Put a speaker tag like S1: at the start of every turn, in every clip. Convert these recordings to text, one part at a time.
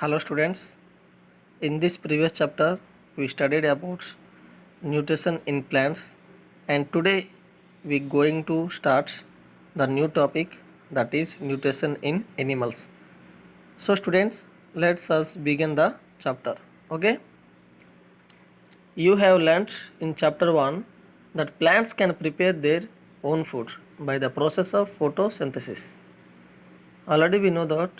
S1: Hello students, in this previous chapter we studied about nutrition in plants and today we going to start the new topic, that is nutrition in animals. So students, let's us begin the chapter. Okay, you have learnt in chapter 1 that plants can prepare their own food by the process of photosynthesis. Already we know that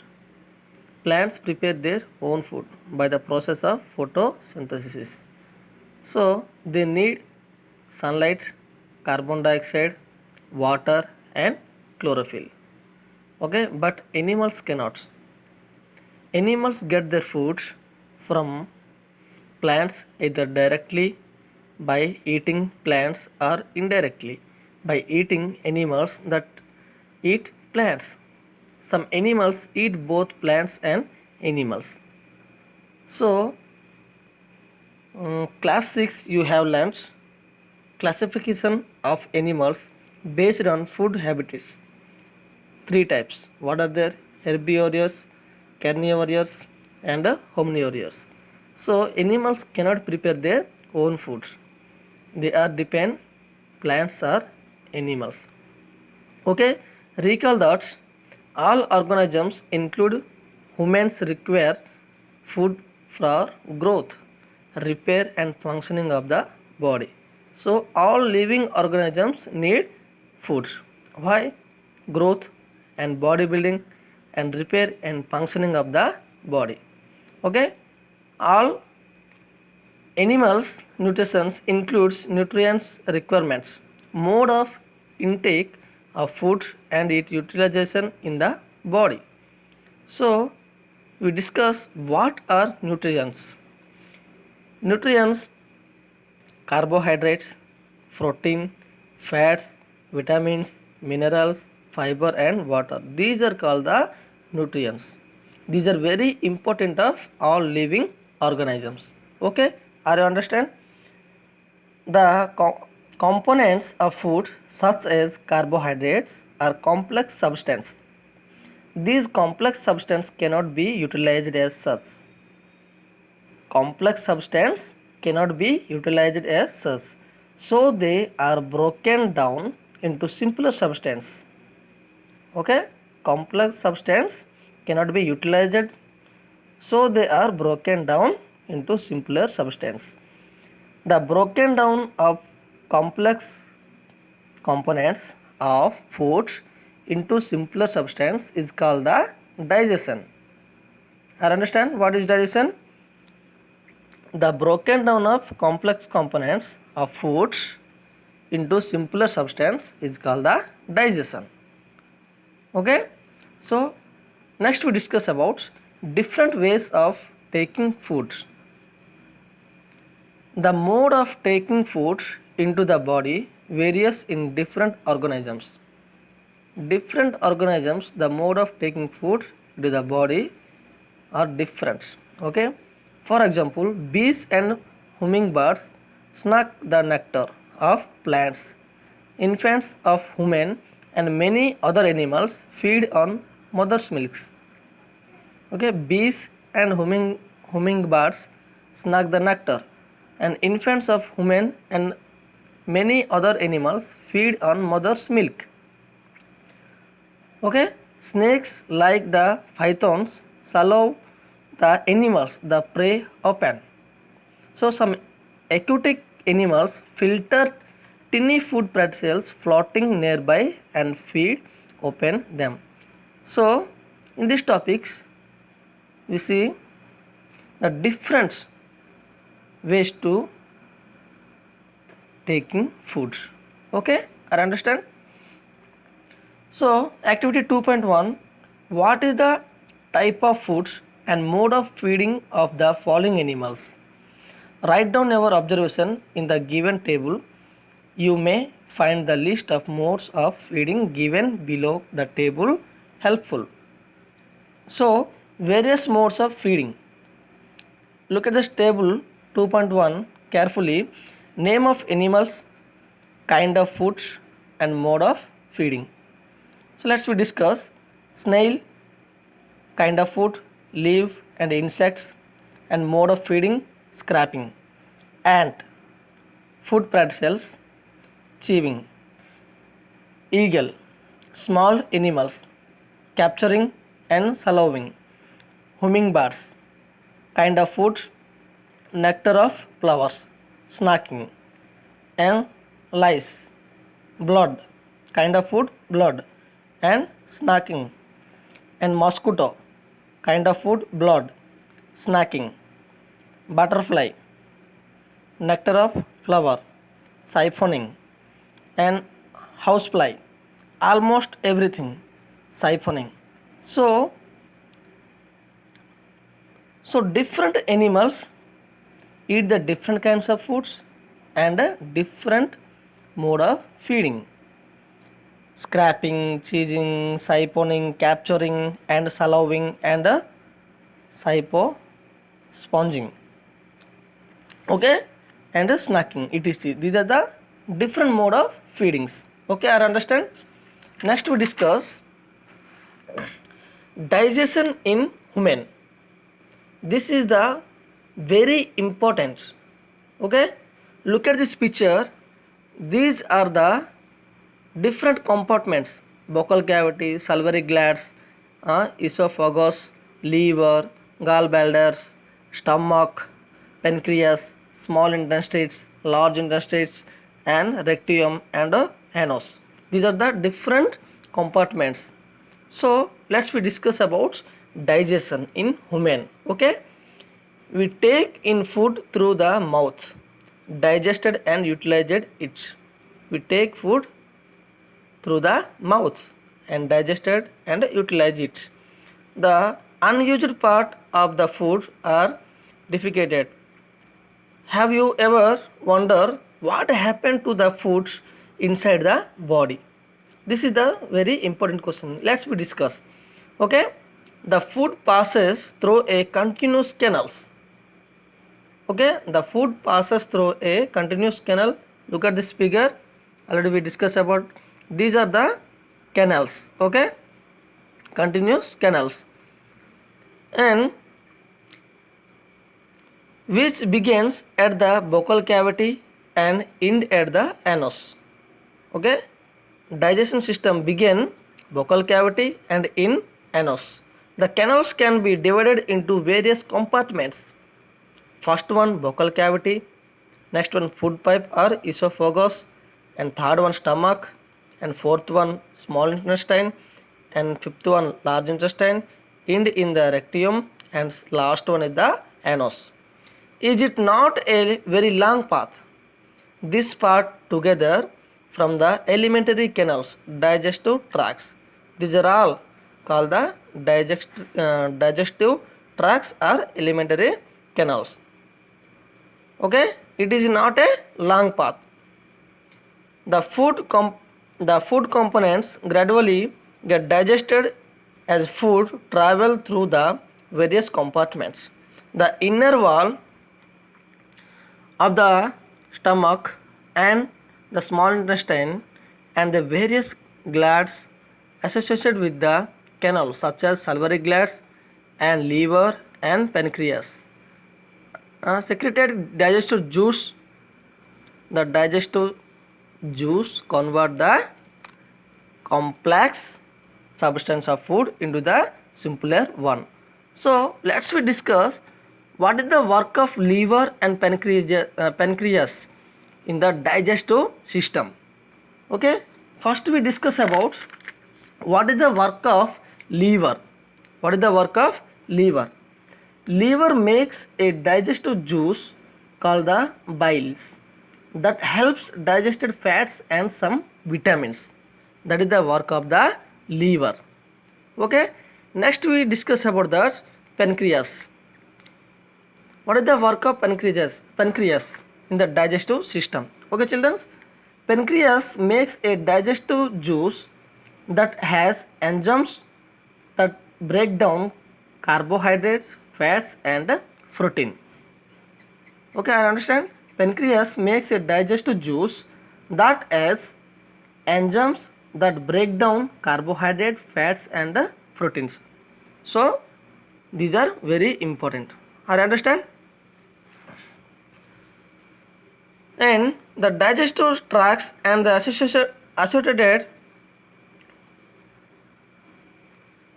S1: plants prepare their own food by the process of photosynthesis. So they need sunlight, carbon dioxide, water and chlorophyll. Okay, but animals cannot. Animals get their food from plants either directly by eating plants or indirectly by eating animals that eat plants. Some animals eat both plants and animals. So, class 6 you have learnt classification of animals based on food habits. Three types. What are there? Herbivorous, carnivorous and omnivorous. So, animals cannot prepare their own food. They are depend plants or animals. Okay, recall that all organisms include humans require food for growth, repair and functioning of the body. So all living organisms need food. Why? Growth and bodybuilding and repair and functioning of the body. Okay, all animals nutrition includes nutrients requirements, mode of intake of food and its utilization in the body. So we discuss what are nutrients. Nutrients: carbohydrates, protein, fats, vitamins, minerals, fiber and water. These are called the nutrients. These are very important of all living organisms. Okay, are you understand? The components of food such as carbohydrates are complex substance. These complex substance cannot be utilized as such. Complex substance cannot be utilized as such. So they are broken down into simpler substance. Okay? Complex substance cannot be utilized, so they are broken down into simpler substance. The broken down of complex components of food into simpler substance is called the digestion. I understand what is digestion? The broken down of complex components of food into simpler substance is called the digestion. Okay, so next we discuss about different ways of taking food. The mode of taking food into the body varies in different organisms. Different organisms, the mode of taking food into the body are different. Okay, for example, bees and hummingbirds suck the nectar of plants. Infants of human and many other animals feed on mother's milks. Okay, bees and hummingbirds suck the nectar, and infants of human and many other animals feed on mother's milk. Okay, snakes like the pythons swallow the animals the prey open. So some aquatic animals filter tiny food pretzels floating nearby and feed open them. So in these topics we see the different ways to taking food. Okay, I understand. So activity 2.1, what is the type of foods and mode of feeding of the following animals? Write down your observation in the given table. You may find the list of modes of feeding given below the table helpful. So various modes of feeding. Look at this table 2.1 carefully. Name of animals, kind of foods and mode of feeding. So let's we discuss. Snail, kind of food, live and insects, and mode of feeding, scrapping. Ant, food pretzels, chewing. Eagle, small animals, capturing and swallowing. Hummingbirds, kind of food, nectar of flowers, snacking. And lice, blood, kind of food, blood, and snacking. And mosquito, kind of food, blood, snacking. Butterfly, nectar of flower, siphoning. And housefly, almost everything, siphoning. So different animals eat the different kinds of foods and a different mode of feeding. Scrapping, cheesing, siphoning, capturing, and swallowing, and sipo sponging. Okay, and snacking. These are the different mode of feedings. Okay, I understand. Next we discuss digestion in human. This is the very important. Okay, look at this picture. These are the different compartments: buccal cavity, salivary glands, esophagus, liver, gallbladders, stomach, pancreas, small intestines, large intestines, and rectum and anus. These are the different compartments. So let's we discuss about digestion in human. Okay, we take in food through the mouth, digested and utilized it. We take food through the mouth and digested and utilize it. The unused part of the food are defecated. Have you ever wondered what happened to the foods inside the body? This is the very important question. Let's we discuss. Okay, the food passes through a continuous canals. Okay, the food passes through a continuous canal. Look at this figure. Already we discussed about. These are the canals. Okay, continuous canals, and which begins at the buccal cavity and end at the anus. Okay, digestion system begin buccal cavity and in anus. The canals can be divided into various compartments. First one buccal cavity, next one food pipe or esophagus, and third one stomach, and fourth one small intestine, and fifth one large intestine, end in the rectum, and last one is the anus. Is it not a very long path? This part together from the alimentary canals, digestive tracts. These are all called the digestive tracts or alimentary canals. Okay, it is not a long path. The food components gradually get digested as food travel through the various compartments. The inner wall of the stomach and the small intestine and the various glands associated with the canal such as salivary glands and liver and pancreas secreted digestive juice. The digestive juice convert the complex substance of food into the simpler one. So let's we discuss what is the work of liver and pancreas in the digestive system. Okay, first we discuss about what is the work of liver. What is the work of liver? Liver makes a digestive juice called the biles that helps digested fats and some vitamins. That is the work of the liver. Okay, next we discuss about the pancreas. What is the work of pancreas in the digestive system? Okay, children, pancreas makes a digestive juice that has enzymes that break down carbohydrates, fats and protein. Okay, I understand. Pancreas makes a digestive juice that has enzymes that break down carbohydrate, fats and proteins. So These are very important. Are you understand? And the digestive tracts and the associated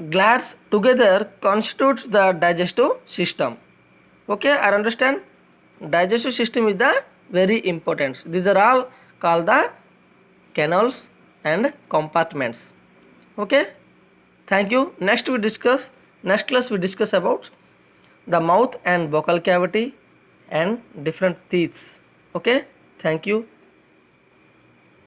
S1: glands together constitutes the digestive system. Okay, I understand. Digestive system is the very important. These are all called the canals and compartments. Okay, thank you. Next class we discuss about the mouth and vocal cavity and different teeth. Okay, thank you.